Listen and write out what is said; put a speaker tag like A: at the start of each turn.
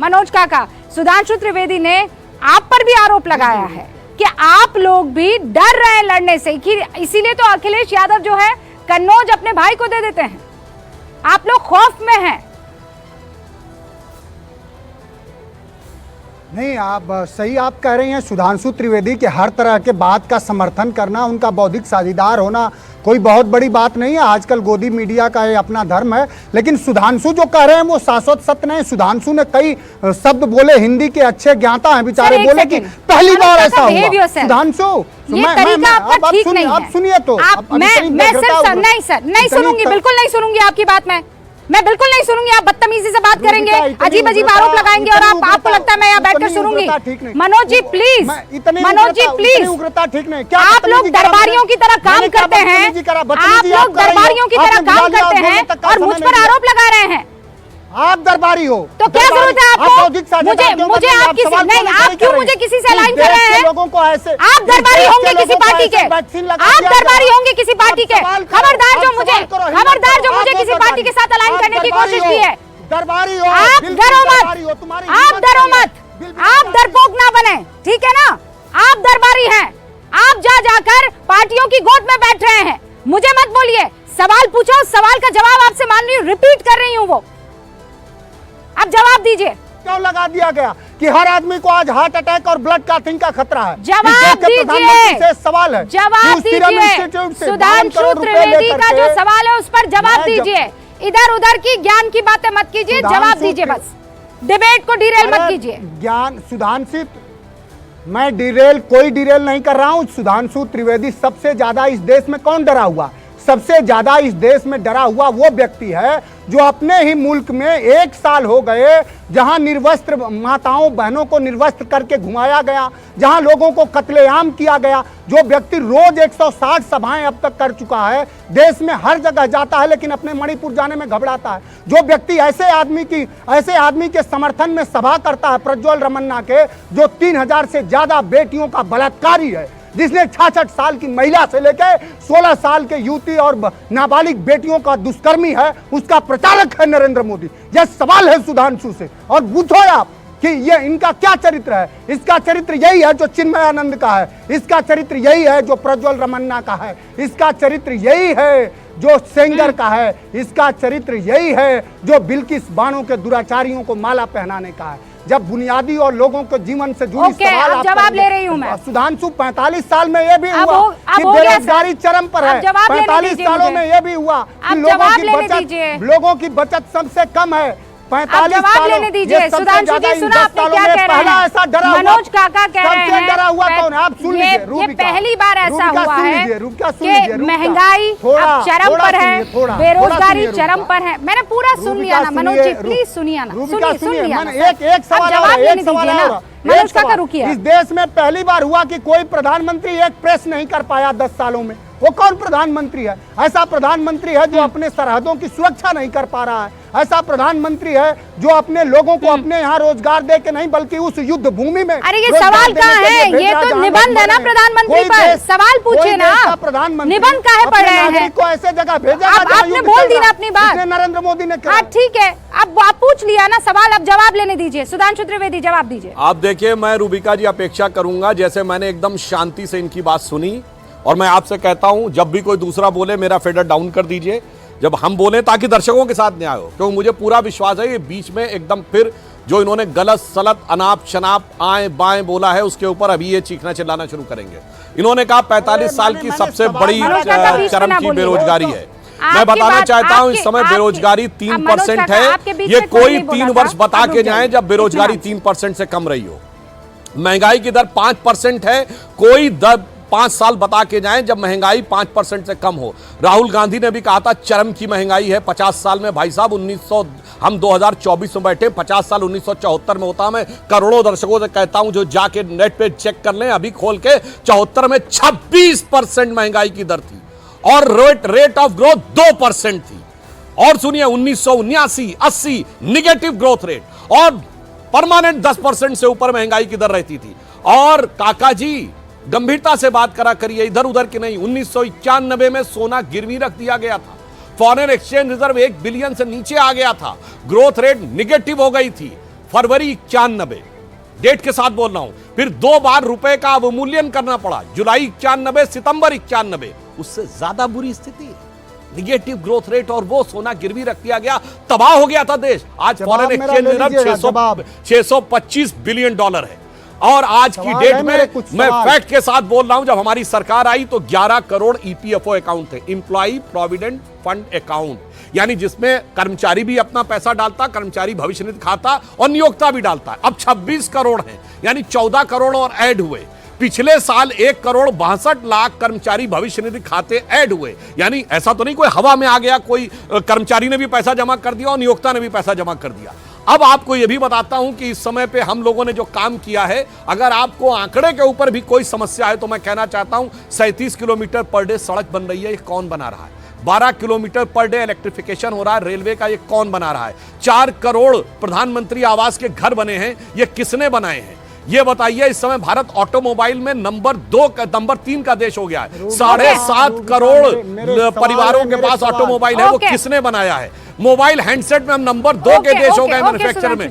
A: मनोज काका, सुधांशु त्रिवेदी ने आप पर भी आरोप लगाया है कि आप लोग भी डर रहे हैं लड़ने से, इसीलिए तो अखिलेश यादव जो है कन्नौज अपने भाई को दे देते हैं। आप लोग खौफ में हैं।
B: नहीं, आप सही आप कह रही हैं। सुधांशु त्रिवेदी के हर तरह के बात का समर्थन करना, उनका बौद्धिक साझेदार होना कोई बहुत बड़ी बात नहीं है। आजकल गोदी मीडिया का ये अपना धर्म है। लेकिन सुधांशु जो कह रहे हैं वो शाश्वत सत्य नहीं। सुधांशु ने कई शब्द बोले, हिंदी के अच्छे ज्ञाता हैं बेचारे, बोले कि पहली बार ऐसा हुआ। सुधांशु,
A: आप
B: सुनिए तो
A: मैं सर नहीं सुनूंगी, बिल्कुल नहीं सुनूंगी आपकी बात। मैं बिल्कुल नहीं सुनूंगी। आप बदतमीजी से बात करेंगे, अजीब अजीब आरोप लगाएंगे और आपको लगता है मैं यहाँ बैठकर सुनूंगी। मनोज जी प्लीज, मनोज जी प्लीज,
B: उग्रता ठीक नहीं।
A: आप लोग दरबारियों की तरह काम करते हैं, आप लोग दरबारियों की तरह काम करते हैं और मुझ पर आरोप लगा रहे हैं।
B: आप दरबारी हो
A: तो क्या जरूरत है आपको? मुझे आप किसी नहीं, आप क्यों मुझे किसी से अलाइन कर रहे हैं?
B: लोगों को ऐसे
A: आप दरबारी होंगे किसी पार्टी के, आप दरबारी होंगे किसी पार्टी के। खबरदार जो मुझे किसी पार्टी के साथ अलाइन करने की कोशिश की है।
B: दरबारी हो,
A: आप डरो मत, आप डरो मत, आप डरपोक ना बने, ठीक है ना? आप दरबारी हैं, आप जा जाकर पार्टियों की गोद में बैठ रहे हैं। मुझे मत बोलिए, सवाल पूछो, सवाल का जवाब आपसे मान रही हूँ, रिपीट कर रही हूँ वो। अब जवाब दीजिए।
B: क्यों लगा दिया गया कि हर आदमी को आज हार्ट अटैक और ब्लड क्लॉटिंग का खतरा है?
A: जवाब दीजिए,
B: सवाल है,
A: जवाब दीजिए। सुधांशु त्रिवेदी का जो सवाल है उस पर जवाब दीजिए। इधर उधर की ज्ञान की बातें मत कीजिए, जवाब दीजिए बस। डिबेट को डिरेल मत कीजिए।
B: ज्ञान सुधांशु, मैं कोई डिरेल नहीं कर रहा हूं। सुधांशु त्रिवेदी सबसे ज्यादा इस देश में कौन डरा हुआ? सबसे ज्यादा इस देश में डरा हुआ वो व्यक्ति है जो अपने ही मुल्क में 1 साल हो गए जहां निर्वस्त्र माताओं बहनों को निर्वस्त्र करके घुमाया गया, जहां लोगों को कत्लेआम किया गया। जो व्यक्ति रोज 160 सभाएं अब तक कर चुका है, देश में हर जगह जाता है लेकिन अपने मणिपुर जाने में घबराता है। जो व्यक्ति ऐसे आदमी के समर्थन में सभा करता है, प्रज्वल रमन्ना के, जो 3000 से ज्यादा बेटियों का बलात्कारी है, जिसने 66 साल की महिला से लेकर 16 साल के युवती और नाबालिग बेटियों का दुष्कर्मी है, उसका प्रचारक है नरेंद्र मोदी। यह सवाल है सुधांशु से। और पूछो आप कि ये इनका क्या चरित्र है? इसका चरित्र यही है जो चिन्मयानंद का है, इसका चरित्र यही है जो प्रज्वल रमन्ना का है, इसका चरित्र यही है जो सेंगर का है, इसका चरित्र यही है जो बिल्किस बानो के दुराचारियों को माला पहनाने का है। जब बुनियादी और लोगों के जीवन से जुड़ी सवाल आप
A: जवाब ले रही हूं मैं।
B: सुधांशु 45 साल में यह भी हुआ कि बेरोजगारी चरम पर है। 45 सालों में यह भी हुआ कि लोगों की बचत सबसे कम है। 45
A: सालों लेने दीजिए। सुधांशु जी सुना आपने क्या कह रहे हैं?
B: ऐसा डरा
A: मनोज काका कह रहे हैं
B: डरा हुआ कौन है? आप सुन लीजिए।
A: ये पहली बार ऐसा हुआ है कि महंगाई अब चरम पर है, बेरोजगारी चरम पर है। मैंने पूरा सुन लिया ना मनोज जी, प्लीज सुनिए ना, सुन लिया।
B: एक सवाल
A: जवाब लेने दीजिए ना मनोज काका, रुकिए।
B: इस देश में पहली बार हुआ कि कोई प्रधानमंत्री एक प्रेस नहीं कर पाया 10 सालों में। वो कौन प्रधानमंत्री है? ऐसा प्रधानमंत्री है जो अपने सरहदों की सुरक्षा नहीं कर पा रहा है। ऐसा प्रधानमंत्री है जो अपने लोगों को अपने यहाँ रोजगार दे के नहीं बल्कि उस युद्ध भूमि में।
A: अरे ये सवाल कहाँ है? ये तो निबंध है ना प्रधानमंत्री पर, सवाल पूछे ना।
B: प्रधानमंत्री
A: निबंध काहे पढ़ रहे हैं?
B: को ऐसे जगह भेजा,
A: आपने बोल दी ना अपनी बात,
B: नरेंद्र मोदी ने।
A: हाँ ठीक है, अब आप पूछ लिया ना सवाल, अब जवाब लेने दीजिए। सुधांशु त्रिवेदी जवाब दीजिए।
C: आप देखिए, मैं रूबिका जी अपेक्षा करूंगा, जैसे मैंने एकदम शांति से इनकी बात सुनी, और मैं आपसे कहता हूं जब भी कोई दूसरा बोले मेरा फेडर डाउन कर दीजिए जब हम बोले, ताकि दर्शकों के साथ न्याय हो। क्योंकि मुझे पूरा विश्वास है ये बीच में एकदम फिर जो इन्होंने गलत सलत अनाप शनाप आए बाएं बोला है उसके ऊपर अभी ये चीखना चिल्लाना शुरू करेंगे। इन्होंने कहा 45 साल की सबसे बड़ी चरम की बेरोजगारी है। मैं बताना चाहता हूं इस समय बेरोजगारी 3% है। ये कोई 3 वर्ष बता के जाए जब बेरोजगारी 3% से कम रही हो। महंगाई की दर 5% है, कोई 5 साल बता के जाएं जब महंगाई 5% से कम हो। राहुल गांधी ने भी कहा था चरम की महंगाई है 50 साल में। भाई साहब हम 2024 में बैठे, 50 साल 1974 में होता। मैं करोड़ों दर्शकों से कहता हूं जो जाके नेट पे चेक कर लें अभी खोल के, 74 में 26% महंगाई की दर थी और रेट ऑफ ग्रोथ 2% थी। और सुनिए 1979 80 निगेटिव ग्रोथ रेट और परमानेंट 10% से ऊपर महंगाई की दर रहती थी। और काका जी गंभीरता से बात करा करिए, इधर उधर की नहीं। 1991 में सोना गिरवी रख दिया गया था, फॉरेन एक्सचेंज रिजर्व 1 बिलियन से नीचे आ गया था, ग्रोथ रेट निगेटिव हो गई थी। फरवरी 91, डेट के साथ बोल रहा हूं। फिर 2 बार रुपए का अवमूल्यन करना पड़ा, जुलाई 91, सितंबर 91। उससे ज्यादा बुरी स्थिति है, निगेटिव ग्रोथ रेट, और वो सोना गिरवी रख दिया गया, तबाह हो गया था देश। आज foreign exchange reserve 625 billion dollar है। और आज की डेट में मैं फैक्ट के साथ बोल रहा हूं, जब हमारी सरकार आई तो 11 करोड़ ईपीएफओ अकाउंट थे, इंप्लॉई प्रोविडेंट फंड अकाउंट, यानी जिसमें कर्मचारी भी अपना पैसा डालता, कर्मचारी भविष्य निधि खाता और नियोक्ता भी डालता है। अब 26 करोड़ हैं, यानी 14 करोड़ और ऐड हुए। पिछले साल 1 करोड़ 62 लाख कर्मचारी भविष्य निधि खाते ऐड हुए, यानी ऐसा तो नहीं कोई हवा में आ गया, कोई कर्मचारी ने भी पैसा जमा कर दिया और नियोक्ता ने भी पैसा जमा कर दिया। अब आपको यह भी बताता हूं कि इस समय पे हम लोगों ने जो काम किया है, अगर आपको आंकड़े के ऊपर भी कोई समस्या है तो मैं कहना चाहता हूं 37 किलोमीटर पर डे सड़क बन रही है, ये कौन बना रहा है? 12 किलोमीटर पर डे इलेक्ट्रिफिकेशन हो रहा है रेलवे का, ये कौन बना रहा है? 4 करोड़ प्रधानमंत्री आवास के घर बने हैं, ये किसने बनाए हैं? ये बताइए। इस समय भारत ऑटोमोबाइल में नंबर 3 का देश हो गया है। 7.5 करोड़ परिवारों के पास ऑटोमोबाइल है, वो किसने बनाया है? मोबाइल हैंडसेट में हम नंबर 2 के देश हो गए मैन्युफैक्चर में,